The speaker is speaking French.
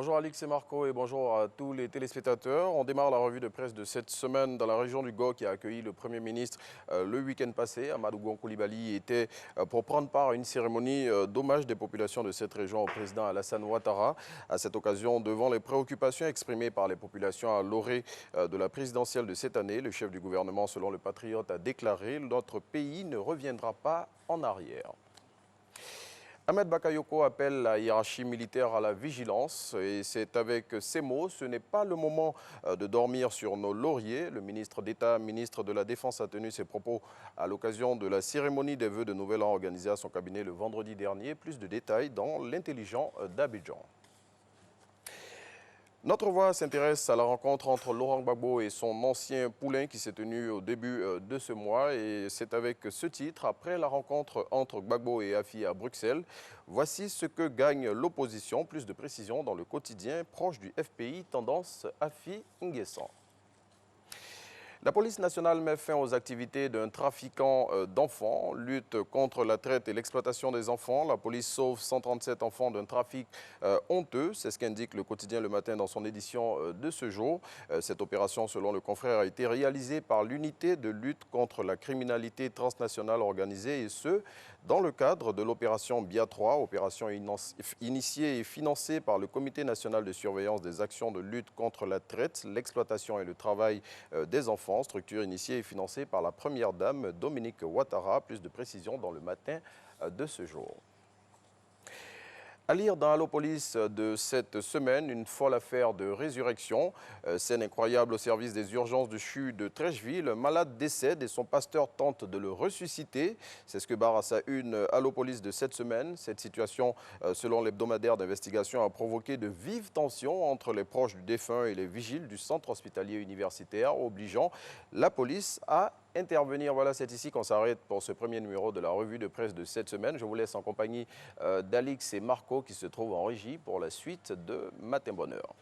Bonjour Alix et Marco et bonjour à tous les téléspectateurs. On démarre la revue de presse de cette semaine dans la région du Gao qui a accueilli le Premier ministre le week-end passé. Amadou Gon Coulibaly était pour prendre part à une cérémonie d'hommage des populations de cette région au président Alassane Ouattara. À cette occasion, devant les préoccupations exprimées par les populations à l'orée de la présidentielle de cette année, le chef du gouvernement, selon le Patriote, a déclaré « Notre pays ne reviendra pas en arrière ». Ahmed Bakayoko appelle la hiérarchie militaire à la vigilance et c'est avec ces mots, ce n'est pas le moment de dormir sur nos lauriers. Le ministre d'État, ministre de la Défense a tenu ses propos à l'occasion de la cérémonie des vœux de Nouvel An organisée à son cabinet le vendredi dernier. Plus de détails dans l'intelligent d'Abidjan. Notre voix s'intéresse à la rencontre entre Laurent Gbagbo et son ancien poulain qui s'est tenue au début de ce mois. Et c'est avec ce titre, après la rencontre entre Gbagbo et Afi à Bruxelles, voici ce que gagne l'opposition. Plus de précisions dans le quotidien proche du FPI, tendance Afi Nguessan. La police nationale met fin aux activités d'un trafiquant d'enfants, lutte contre la traite et l'exploitation des enfants. La police sauve 137 enfants d'un trafic honteux. C'est ce qu'indique le quotidien Le Matin dans son édition de ce jour. Cette opération, selon le confrère, a été réalisée par l'unité de lutte contre la criminalité transnationale organisée et ce, dans le cadre de l'opération BIA 3, opération initiée et financée par le Comité national de surveillance des actions de lutte contre la traite, l'exploitation et le travail des enfants. Structure initiée et financée par la première dame Dominique Ouattara. Plus de précisions dans Le Matin de ce jour. À lire dans Allopolis de cette semaine, une folle affaire de résurrection. Scène incroyable au service des urgences du CHU de Trècheville. Un malade décède et son pasteur tente de le ressusciter. C'est ce que barre à sa une Allopolis de cette semaine. Cette situation, selon l'hebdomadaire d'investigation, a provoqué de vives tensions entre les proches du défunt et les vigiles du centre hospitalier universitaire, obligeant la police à intervenir. Voilà, c'est ici qu'on s'arrête pour ce premier numéro de la revue de presse de cette semaine. Je vous laisse en compagnie d'Alix et Marco qui se trouvent en régie pour la suite de Matin Bonheur.